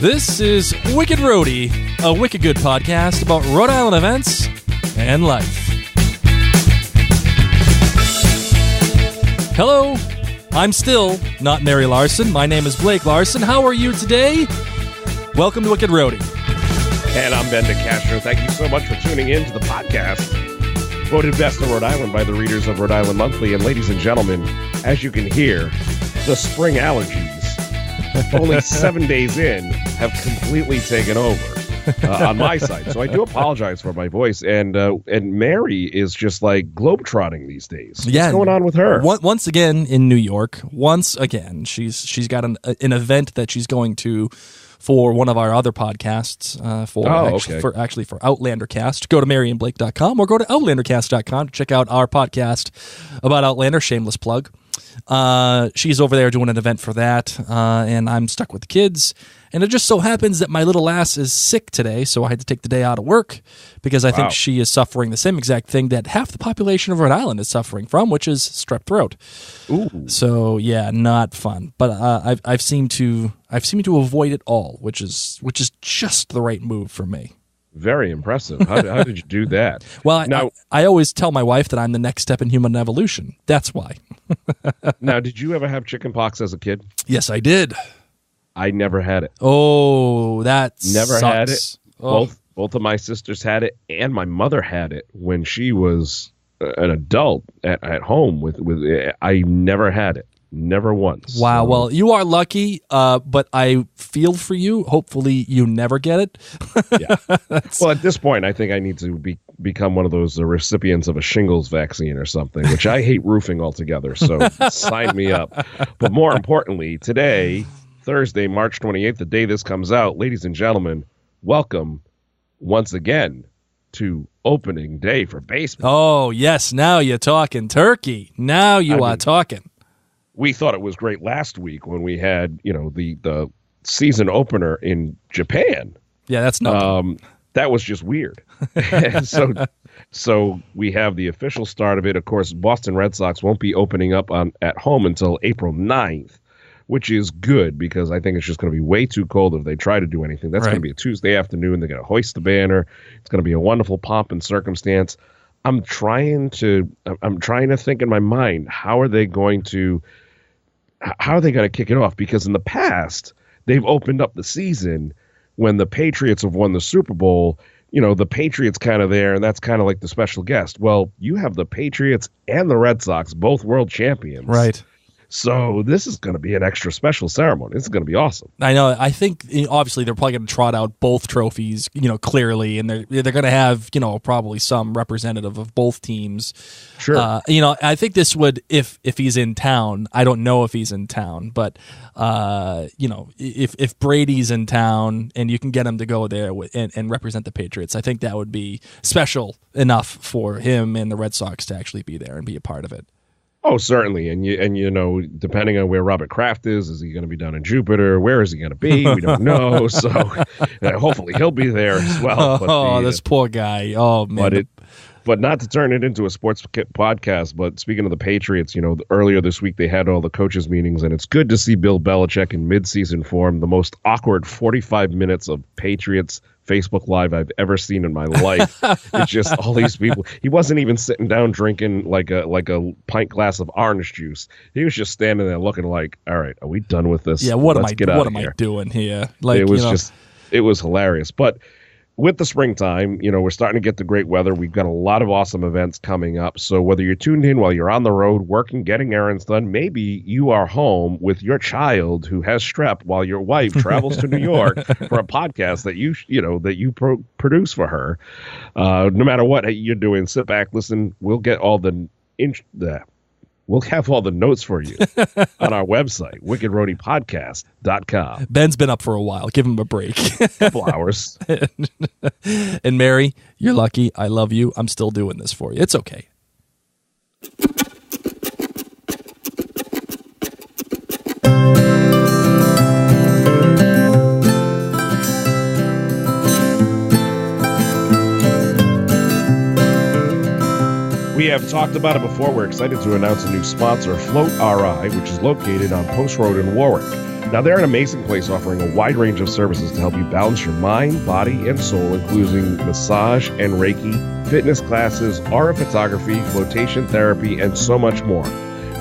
This is Wicked Rhody, a wicked good podcast about Rhode Island events and life. Hello, I'm still not Mary Larson. My name is Blake Larson. How are you today? Welcome to Wicked Rhody. And I'm Ben DeCastro. Thank you so much for tuning in to the podcast, voted best in Rhode Island by the readers of Rhode Island Monthly. And ladies and gentlemen, as you can hear, the spring allergies, only 7 days in, have completely taken over on my side. So I do apologize for my voice. And Mary is just like globetrotting these days. What's going on with her? Once again in New York. Once again, she's got an event that she's going to for one of our other podcasts for OutlanderCast. Go to maryandblake.com or go to outlandercast.com to check out our podcast about Outlander. Shameless plug. She's over there doing an event for that, and I'm stuck with the kids. And it just so happens that my little ass is sick today, so I had to take the day out of work because I think she is suffering the same exact thing that half the population of Rhode Island is suffering from, which is strep throat. Ooh. So yeah, not fun. But I've seemed to avoid it all, which is just the right move for me. Very impressive. How did you do that? Well, I always tell my wife that I'm the next step in human evolution. That's why. Now, did you ever have chicken pox as a kid? Yes, I did. I never had it. Oh, that never sucks. had it. Oh. Both of my sisters had it, and my mother had it when she was an adult at home. With I never had it. Never once. Wow. So. Well, you are lucky, but I feel for you. Hopefully you never get it. Yeah. Well, at this point, I think I need to become one of those recipients of a shingles vaccine or something, which I hate roofing altogether. So sign me up. But more importantly, today, Thursday, March 28th, the day this comes out, ladies and gentlemen, welcome once again to opening day for baseball. Oh, yes. Now you're talking turkey. Now you are talking. We thought it was great last week when we had, the season opener in Japan. Yeah, that's nothing. That was just weird. So we have the official start of it. Of course, Boston Red Sox won't be opening up at home until April 9th, which is good because I think it's just going to be way too cold if they try to do anything. That's going to be a Tuesday afternoon. They're going to hoist the banner. It's going to be a wonderful pomp and circumstance. I'm trying to think in my mind, how are they going to kick it off? Because in the past, they've opened up the season when the Patriots have won the Super Bowl. The Patriots kind of there, and that's kind of like the special guest. Well, you have the Patriots and the Red Sox, both world champions. Right. So this is going to be an extra special ceremony. This is going to be awesome. I know. I think obviously they're probably going to trot out both trophies, clearly, and they're going to have probably some representative of both teams. Sure. I think this would if he's in town. I don't know if he's in town, but if Brady's in town and you can get him to go there and represent the Patriots, I think that would be special enough for him and the Red Sox to actually be there and be a part of it. Oh, certainly. And depending on where Robert Kraft is he going to be down in Jupiter? Where is he going to be? We don't know. So hopefully he'll be there as well. This poor guy. Oh, man. But not to turn it into a sports podcast, but speaking of the Patriots, earlier this week they had all the coaches meetings, and it's good to see Bill Belichick in midseason form, the most awkward 45 minutes of Patriots Facebook Live I've ever seen in my life. It's just all these people. He wasn't even sitting down drinking like a pint glass of orange juice. He was just standing there looking like, all right, are we done with this? Yeah, what am I doing here? Like, it was hilarious. But with the springtime, we're starting to get the great weather. We've got a lot of awesome events coming up. So whether you're tuned in while you're on the road, working, getting errands done, maybe you are home with your child who has strep while your wife travels to New York for a podcast that you produce for her. No matter what you're doing, sit back, listen. We'll get all We'll have all the notes for you on our website, wickedroadypodcast.com. Ben's been up for a while. Give him a break. Couple hours. And Mary, you're lucky. I love you. I'm still doing this for you. It's okay. We have talked about it before. We're excited to announce a new sponsor, Float RI, which is located on Post Road in Warwick. Now, they're an amazing place offering a wide range of services to help you balance your mind, body, and soul, including massage and Reiki, fitness classes, aura photography, flotation therapy, and so much more.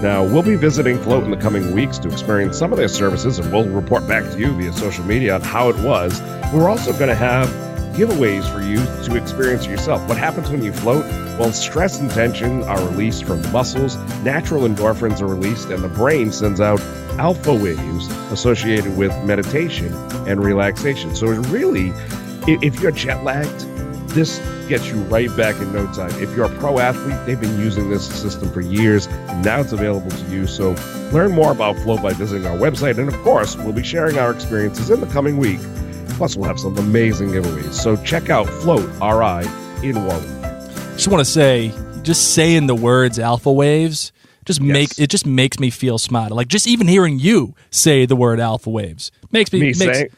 Now, we'll be visiting Float in the coming weeks to experience some of their services, and we'll report back to you via social media on how it was. We're also going to have giveaways for you to experience yourself. What happens when you float? Well, stress and tension are released from the muscles, natural endorphins are released, and the brain sends out alpha waves associated with meditation and relaxation. So it really, if you're jet lagged, this gets you right back in no time. If you're a pro athlete, they've been using this system for years, and now it's available to you. So learn more about Float by visiting our website. And of course, we'll be sharing our experiences in the coming week. Plus, we'll have some amazing giveaways. So check out Float RI in Warwick. Just want to say, just saying the words alpha waves, it just makes me feel smarter. Like just even hearing you say the word alpha waves makes me saying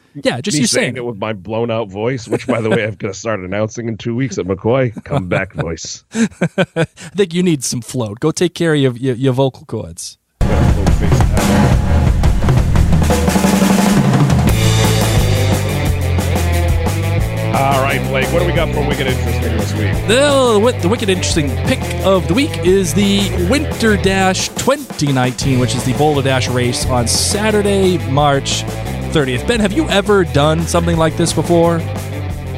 it with my blown out voice, which by the way I've got to start announcing in 2 weeks at McCoy. Come back voice. I think you need some float. Go take care of your vocal cords. All right, Blake, what do we got for Wicked Interesting this week? The Wicked Interesting pick of the week is the Winter Dash 2019, which is the Boulder Dash race on Saturday, March 30th. Ben, have you ever done something like this before?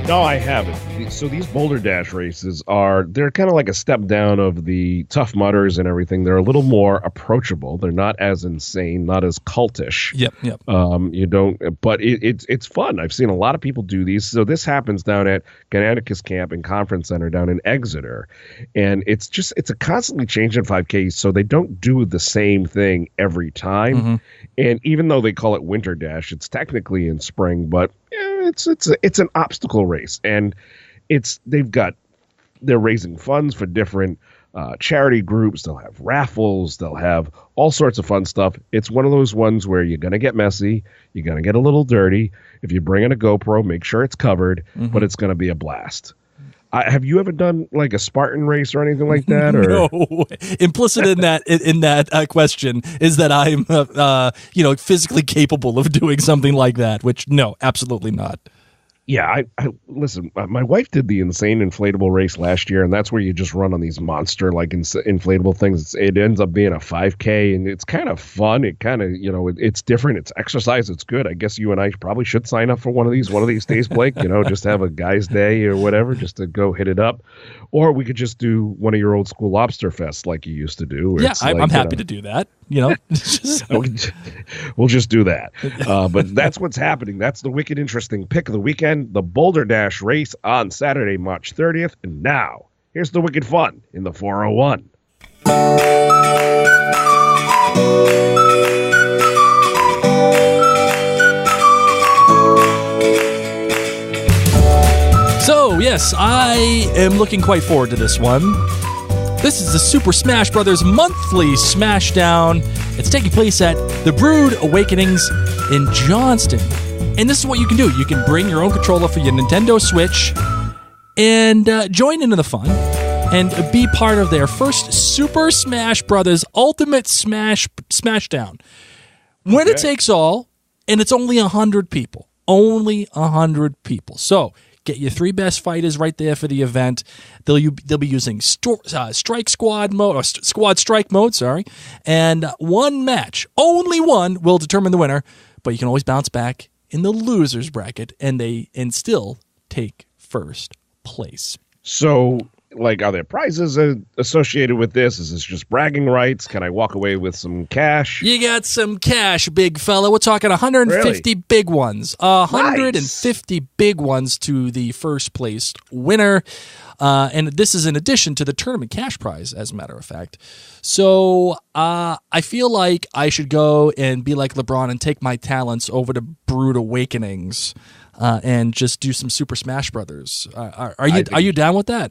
No, I haven't. So these Boulder Dash races they're kind of like a step down of the Tough Mudders and everything. They're a little more approachable. They're not as insane, not as cultish. Yep. But it's fun. I've seen a lot of people do these. So this happens down at Gannicus Camp and Conference Center down in Exeter. And it's a constantly changing 5K. So they don't do the same thing every time. Mm-hmm. And even though they call it Winter Dash, it's technically in spring, but it's an obstacle race. And they're raising funds for different charity groups. They'll have raffles. They'll have all sorts of fun stuff. It's one of those ones where you're going to get messy. You're going to get a little dirty. If you bring in a GoPro, make sure it's covered, but it's going to be a blast. Have you ever done like a Spartan race or anything like that? Or? No. Implicit in that question is that I'm physically capable of doing something like that, which no, absolutely not. Yeah, I listen, my wife did the insane inflatable race last year, and that's where you just run on these monster like inflatable things. It ends up being a 5K, and it's kind of fun. It kind of, it's different. It's exercise. It's good. I guess you and I probably should sign up for one of these days, Blake, just have a guy's day or whatever, just to go hit it up. Or we could just do one of your old school lobster fests like you used to do. Yeah, I'm happy to do that. We'll just do that. But that's what's happening. That's the Wicked Interesting pick of the weekend, the Boulder Dash race on Saturday, March 30th. And now, here's the Wicked Fun in the 401. So, yes, I am looking quite forward to this one. This is the Super Smash Bros. Monthly Smashdown. It's taking place at the Brood Awakenings in Johnston. And this is what you can do. You can bring your own controller for your Nintendo Switch and join into the fun and be part of their first Super Smash Bros. Ultimate Smashdown. Winner takes all, and it's only 100 people. Only 100 people. So, get your three best fighters right there for the event. They'll be using strike squad mode, or squad strike mode, and one match, only one, will determine the winner. But you can always bounce back in the losers bracket and still take first place. So, are there prizes associated with this? Is this just bragging rights? Can I walk away with some cash? You got some cash, big fella. We're talking 150 big ones. 150 big ones to the first place winner. And this is in addition to the tournament cash prize, as a matter of fact. So I feel like I should go and be like LeBron and take my talents over to Brood Awakenings and just do some Super Smash Brothers. Are you down with that?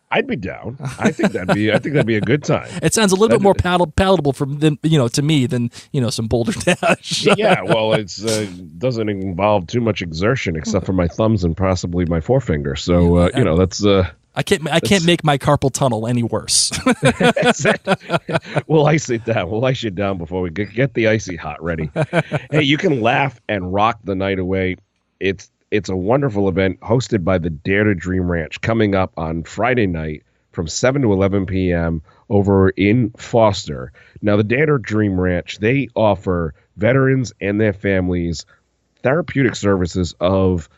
I'd be down. I think that'd be a good time. It sounds a little bit more palatable to me than some Boulder Dash. Yeah, well, it's doesn't involve too much exertion except for my thumbs and possibly my forefinger. So that's. I can't make my carpal tunnel any worse. We'll ice it down. We'll ice you down before we get the icy hot ready. Hey, you can laugh and rock the night away. It's a wonderful event hosted by the Dare to Dream Ranch coming up on Friday night from 7 to 11 p.m. over in Foster. Now, the Dare to Dream Ranch, they offer veterans and their families therapeutic services of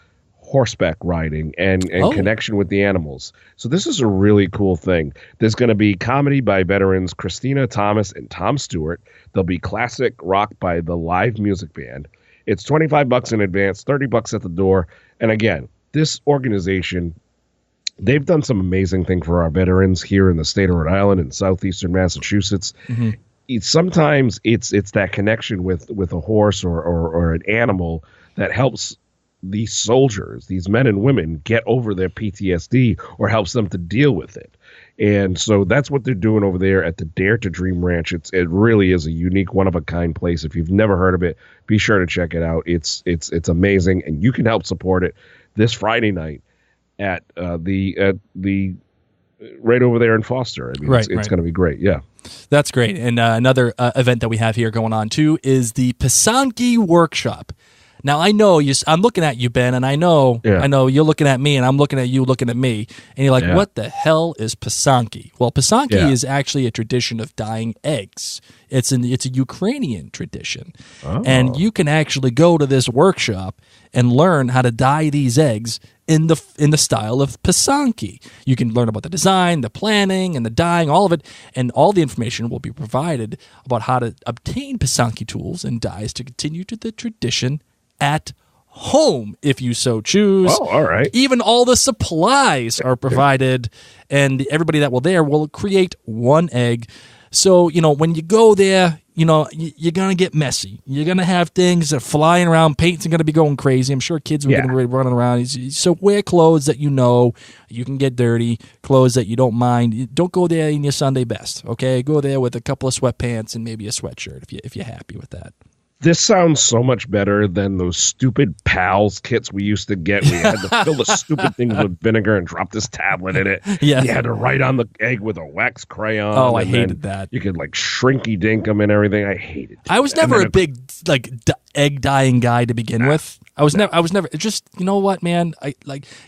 horseback riding and connection with the animals. So this is a really cool thing. There's going to be comedy by veterans Christina Thomas and Tom Stewart. There'll be classic rock by the live music band. It's $25 in advance, $30 at the door. And again, this organization, they've done some amazing thing for our veterans here in the state of Rhode Island and southeastern Massachusetts. Sometimes it's that connection with a horse or an animal that helps these soldiers, these men and women, get over their PTSD or helps them to deal with it. And so that's what they're doing over there at the Dare to Dream Ranch. It really is a unique, one-of-a-kind place. If you've never heard of it, be sure to check it out. It's amazing, and you can help support it this Friday night at the right over there in Foster. I mean, it's going to be great. Yeah. That's great. And another event that we have here going on, too, is the Pisanki Workshop. Now, I know I'm looking at you, Ben, and I know you're looking at me, and I'm looking at you looking at me, and you're like, what the hell is Pisanki? Well, Pisanki is actually a tradition of dyeing eggs. It's a Ukrainian tradition. And you can actually go to this workshop and learn how to dye these eggs in the style of Pisanki. You can learn about the design, the planning, and the dyeing, all of it, and all the information will be provided about how to obtain Pisanki tools and dyes to continue to the tradition at home, if you so choose. Oh, all right. Even all the supplies are provided, and everybody that will there will create one egg. So, when you go there, you're going to get messy. You're going to have things that are flying around. Paint's going to be going crazy. I'm sure kids are going to be running around. So wear clothes that you can get dirty, clothes that you don't mind. Don't go there in your Sunday best, okay? Go there with a couple of sweatpants and maybe a sweatshirt if you're happy with that. This sounds so much better than those stupid pals kits we used to get. We had to fill the stupid things with vinegar and drop this tablet in it. Yeah. You had to write on the egg with a wax crayon. Oh, I hated that. You could shrinky dink them and everything. I hated it. I was never a big egg dyeing guy to begin with. I was never just, you know what, man?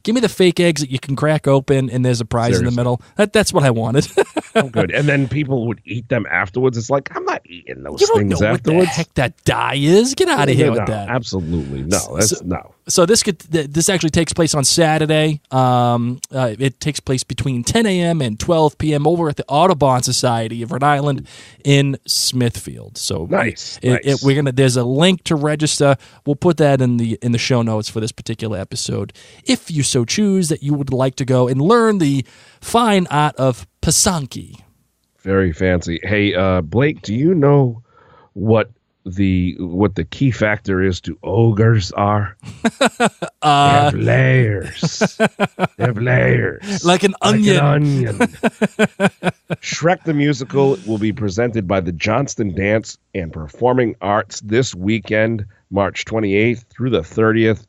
Give me the fake eggs that you can crack open and there's a prize in the middle. That's what I wanted. Oh, good. And then people would eat them afterwards. It's like, I'm not eating those things afterwards. You don't know what the heck that dye is. Get out of here with that. Absolutely. No, no. So this actually takes place on Saturday. It takes place between 10 a.m. and 12 p.m. over at the Audubon Society of Rhode Island in Smithfield. So nice. There's a link to register. We'll put that in the show notes for this particular episode. If you so choose that you would like to go and learn the fine art of Pisanki. Very fancy. Hey, Blake, do you know what the key factor is to ogres are? They have layers. They have layers. Like an onion. Shrek the Musical will be presented by the Johnston Dance and Performing Arts this weekend, March 28th through the 30th.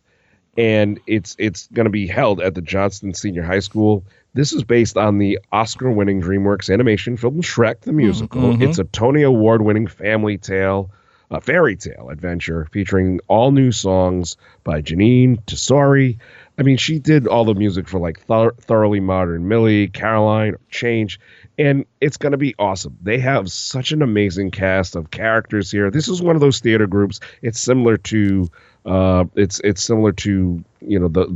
And it's going to be held at the Johnston Senior High School. This is based on the Oscar-winning DreamWorks animation film Shrek the Musical. Mm-hmm. It's a Tony Award-winning fairy tale adventure featuring all new songs by Janine Tesori. I mean, she did all the music for Thoroughly Modern Millie, Caroline, Change, and it's going to be awesome. They have such an amazing cast of characters here. This is one of those theater groups. It's similar to the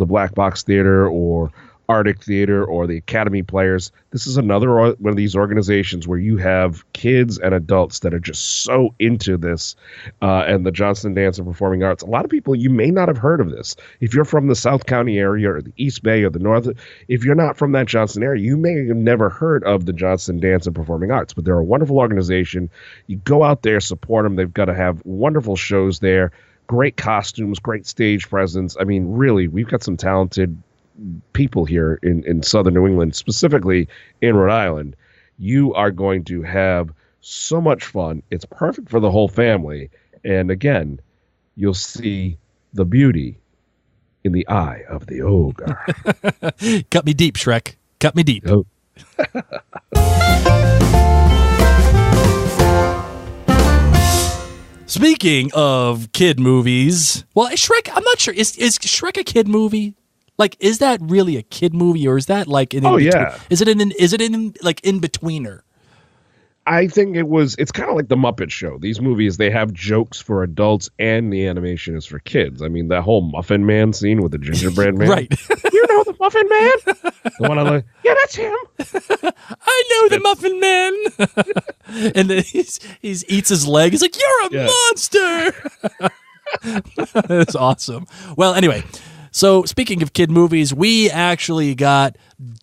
Black Box Theater or Arctic Theater or the Academy Players. This is another one of these organizations where you have kids and adults that are just so into this, and the Johnston Dance and Performing Arts. A lot of people, you may not have heard of this. If you're from the South County area or the East Bay or the North, if you're not from that Johnston area, you may have never heard of the Johnston Dance and Performing Arts, but they're a wonderful organization. You go out there, support them. They've got to have wonderful shows there, great costumes, great stage presence. I mean, really, we've got some talented people here in southern New England, specifically in Rhode Island. You are going to have so much fun. It's perfect for the whole family. And again, you'll see the beauty in the eye of the ogre. Cut me deep, Shrek. Cut me deep. Oh. Speaking of kid movies, well, Shrek, I'm not sure. Is Shrek a kid movie? Like, is that really a kid movie, or is that like an yeah. Is it in like in betweener? I think it's kind of like the Muppet Show. These movies, they have jokes for adults and the animation is for kids. I mean, that whole Muffin Man scene with the gingerbread man. Right. You know the Muffin Man? The one yeah, that's him. I know the Muffin Man. And then he eats his leg. He's like, you're a monster. That's awesome. Well, anyway, so speaking of kid movies, we actually got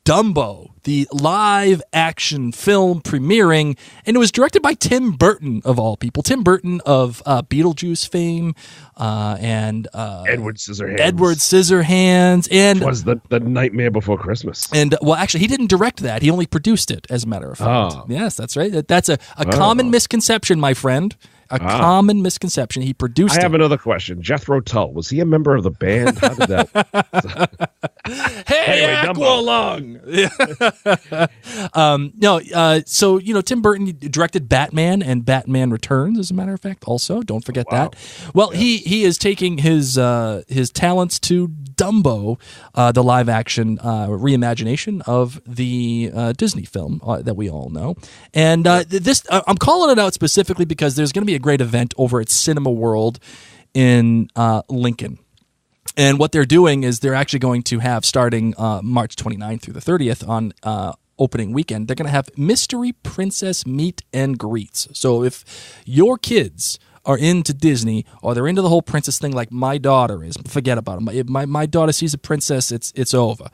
Dumbo, the live-action film premiering, and it was directed by Tim Burton, of all people. Tim Burton of Beetlejuice fame and Edward Scissorhands. And it was the Nightmare Before Christmas. And, well, actually, he didn't direct that. He only produced it, as a matter of fact. Oh. Yes, that's right. That's a common misconception, my friend. Common misconception. He produced it. I have another question. Jethro Tull, was he a member of the band? How did that... Hey, anyway, Aqualung! So, Tim Burton directed Batman and Batman Returns, as a matter of fact, also. Don't forget that. Well, he is taking his talents to Dumbo, the live-action reimagination of the Disney film that we all know. And this, I'm calling it out specifically because there's going to be a great event over at Cinema World in Lincoln. And what they're doing is they're actually going to have, starting March 29th through the 30th on opening weekend, they're going to have Mystery Princess meet and greets. So if your kids are into Disney or they're into the whole princess thing like my daughter is, forget about them. If my daughter sees a princess, it's over.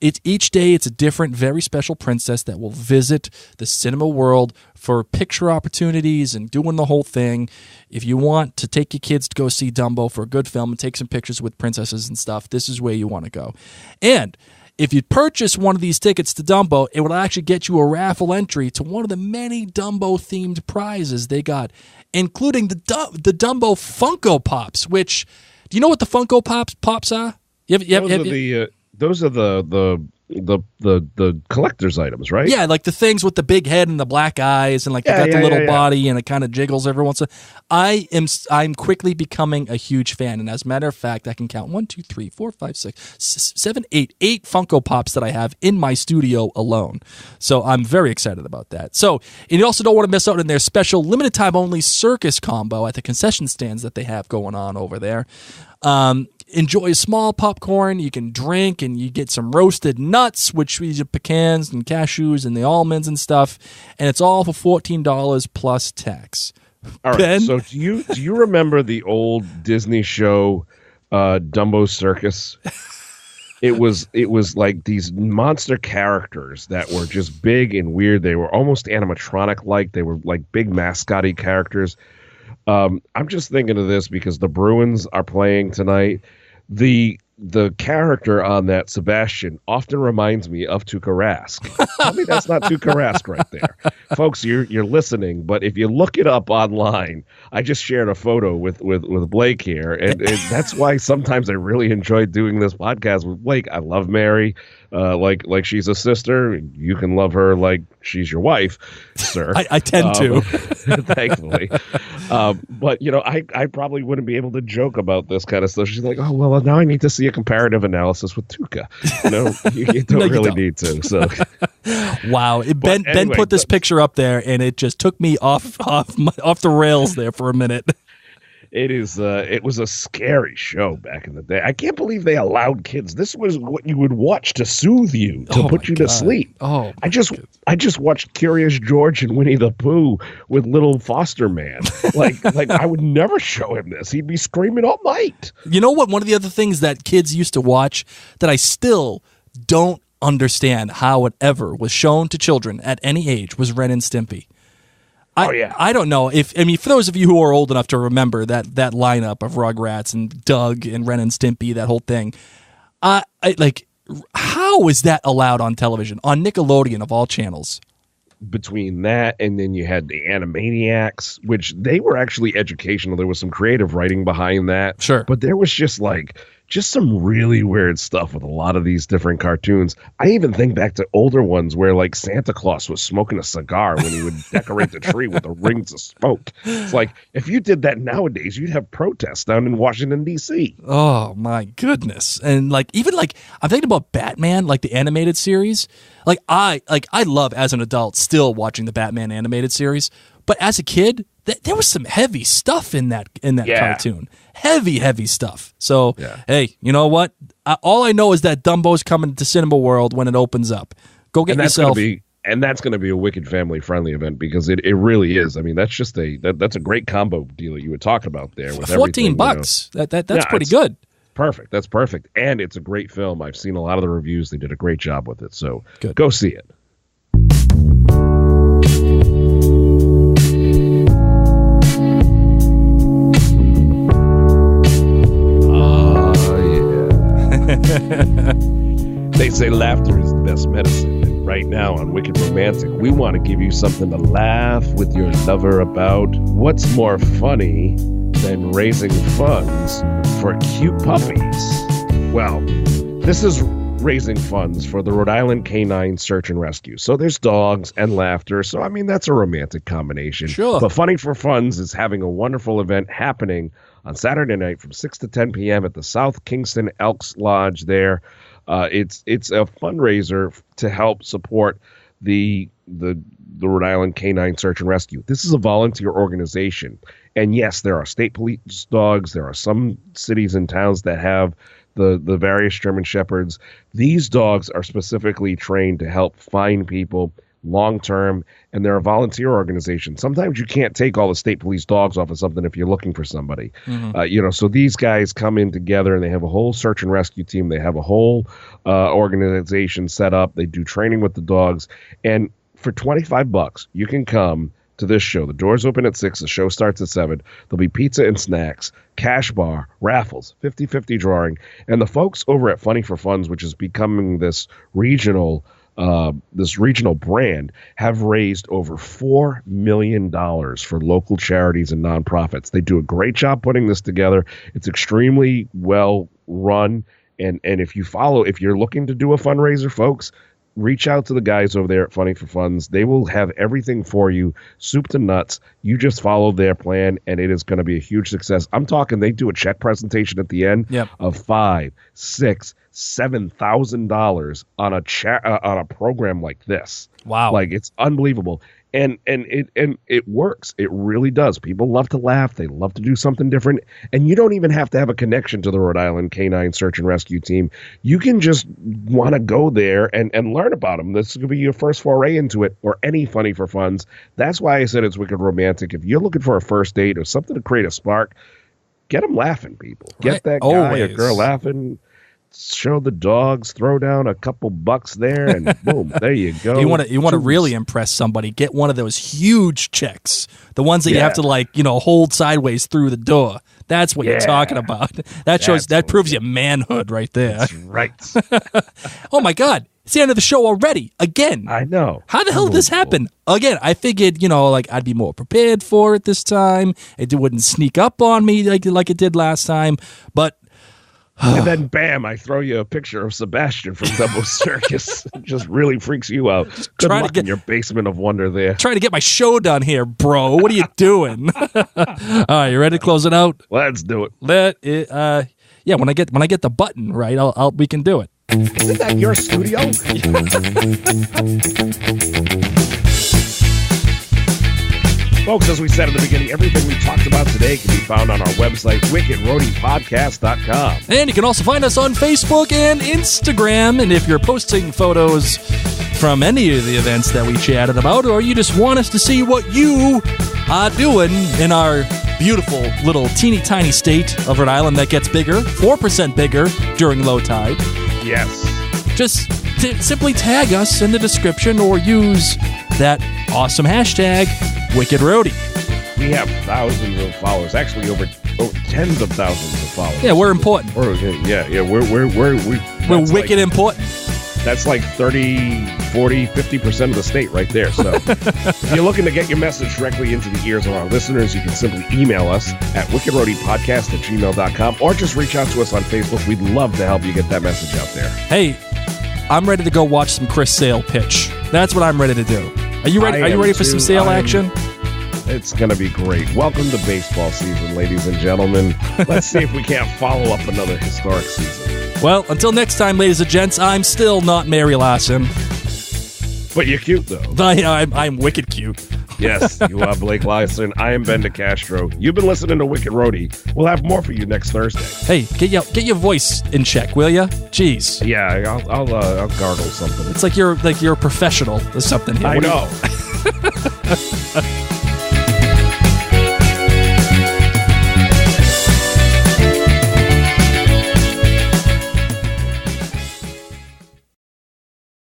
Each day it's a different, very special princess that will visit the Cinema World for picture opportunities and doing the whole thing. If you want to take your kids to go see Dumbo for a good film and take some pictures with princesses and stuff, this is where you want to go. And if you purchase one of these tickets to Dumbo, it will actually get you a raffle entry to one of the many Dumbo-themed prizes they got, including the Dumbo Funko Pops, which, do you know what the Funko Pops are? Those are the collector's items, right? Yeah, like the things with the big head and the black eyes, and like you got the little body, and it kind of jiggles every once in a while. I'm quickly becoming a huge fan, and as a matter of fact, I can count 1, 2, 3, 4, 5, 6, 7, 8 Funko Pops that I have in my studio alone. So I'm very excited about that. So, and you also don't want to miss out on their special limited time only circus combo at the concession stands that they have going on over there. Enjoy a small popcorn. You can drink, and you get some roasted nuts, which is pecans and cashews and the almonds and stuff. And it's all for $14 plus tax. All right. Ben? So do you remember the old Disney show, Dumbo Circus? It was like these monster characters that were just big and weird. They were almost animatronic-like. They were like big mascot-y characters. I'm just thinking of this because the Bruins are playing tonight. The character on that, Sebastian, often reminds me of Tuukka Rask. Tell me that's not Tuukka Rask right there. Folks, you're listening, but if you look it up online, I just shared a photo with Blake here, and that's why sometimes I really enjoy doing this podcast with Blake. I love Mary, like she's a sister. You can love her like she's your wife, sir. I tend to. Thankfully. But, I probably wouldn't be able to joke about this kind of stuff. She's like, oh, well, now I need to see a comparative analysis with Tuukka. You don't need to. So, wow. Ben put this picture up there, and it just took me off the rails there for a minute. It was a scary show back in the day. I can't believe they allowed kids. This was what you would watch to soothe you, to put you to sleep. Oh, I just watched Curious George and Winnie the Pooh with little Foster Man. Like I would never show him this. He'd be screaming all night. You know what? One of the other things that kids used to watch that I still don't understand how it ever was shown to children at any age was Ren and Stimpy. I don't know for those of you who are old enough to remember that lineup of Rugrats and Doug and Ren and Stimpy, that whole thing. How is that allowed on television, on Nickelodeon of all channels? Between that and then you had the Animaniacs, which they were actually educational. There was some creative writing behind that. Sure. But there was just like just some really weird stuff with a lot of these different cartoons. I even think back to older ones where like Santa Claus was smoking a cigar when he would decorate the tree with the rings of smoke. It's like, if you did that nowadays, you'd have protests down in Washington, D.C. Oh, my goodness. And like, even like, I'm thinking about Batman, like the animated series. Like I love, as an adult, still watching the Batman animated series. But as a kid, there was some heavy stuff in that cartoon. Heavy stuff. So, hey, you know what? All I know is that Dumbo's coming to Cinema World when it opens up. Go get yourself. And that's going to be a wicked family-friendly event, because it really is. I mean, that's just that's a great combo deal that you were talking about there. With $14, that's pretty good. Perfect. That's perfect. And it's a great film. I've seen a lot of the reviews. They did a great job with it. So go see it. They say laughter is the best medicine, and right now on Wicked Romantic, we want to give you something to laugh with your lover about. What's more funny than raising funds for cute puppies? Well, this is raising funds for the Rhode Island Canine Search and Rescue. So there's dogs and laughter, so I mean, that's a romantic combination. Sure. But Funny for Funds is having a wonderful event happening on Saturday night from 6 to 10 p.m. at the South Kingston Elks Lodge there. It's a fundraiser to help support the Rhode Island Canine Search and Rescue. This is a volunteer organization. And yes, there are state police dogs. There are some cities and towns that have the various German Shepherds. These dogs are specifically trained to help find people long-term, and they're a volunteer organization. Sometimes you can't take all the state police dogs off of something if you're looking for somebody. Mm-hmm. So these guys come in together, and they have a whole search and rescue team. They have a whole organization set up. They do training with the dogs. And for $25, you can come to this show. The doors open at 6. The show starts at 7. There'll be pizza and snacks, cash bar, raffles, 50-50 drawing. And the folks over at Funny for Funds, which is becoming this regional brand, have raised over $4 million for local charities and nonprofits. They do a great job putting this together. It's extremely well run. And if you're looking to do a fundraiser, folks, reach out to the guys over there at Funny for Funds. They will have everything for you, soup to nuts. You just follow their plan, and it is going to be a huge success. I'm talking, they do a check presentation at the end of $5,000, $6,000, $7,000 on a program like this. Wow. Like, it's unbelievable. And it works. It really does. People love to laugh. They love to do something different. And you don't even have to have a connection to the Rhode Island Canine Search and Rescue team. You can just want to go there and learn about them. This could be your first foray into it, or any Funny for Funds. That's why I said it's wicked romantic. If you're looking for a first date or something to create a spark, get them laughing, people. Get that guy or girl laughing. Show the dogs, throw down a couple bucks there, and boom, there you go. You want to really impress somebody, get one of those huge checks, the ones that you have to hold sideways through the door. That's what you're talking about. That proves your manhood right there. That's right. Oh my God. It's the end of the show already. Again. I know. How the hell did this happen? Again, I figured, I'd be more prepared for it this time. It wouldn't sneak up on me like it did last time. But and then, bam, I throw you a picture of Sebastian from Dumbo Circus. It just really freaks you out. Good luck in your basement of wonder there. Trying to get my show done here, bro. What are you doing? All right, you ready to close it out? Let's do it. When I get the button right, we can do it. Isn't that your studio? Folks, as we said in the beginning, everything we talked about today can be found on our website, wickedroadypodcast.com. And you can also find us on Facebook and Instagram. And if you're posting photos from any of the events that we chatted about, or you just want us to see what you are doing in our beautiful little teeny tiny state of Rhode Island that gets bigger, 4% bigger during low tide. Yes. Just simply tag us in the description or use that awesome hashtag, Wicked Rhody. We have thousands of followers, actually over tens of thousands of followers. Yeah, we're important. We're wicked important. That's like 30 40, 50% of the state right there. So if you're looking to get your message directly into the ears of our listeners, you can simply email us at wickedroadypodcast@gmail.com or just reach out to us on Facebook. We'd love to help you get that message out there. Hey, I'm ready to go watch some Chris Sale pitch. That's what I'm ready to do. Are you ready? Are you ready for some Sale action? It's going to be great. Welcome to baseball season, ladies and gentlemen. Let's see if we can't follow up another historic season. Well, until next time, ladies and gents, I'm still not Mary Lassen. But you're cute, though. I'm wicked cute. Yes, you are Blake Lyson. I am Ben DeCastro. You've been listening to Wicked Rhody. We'll have more for you next Thursday. Hey, get your voice in check, will ya? Jeez. Yeah, I'll gargle something. It's like you're a professional or something here. I know.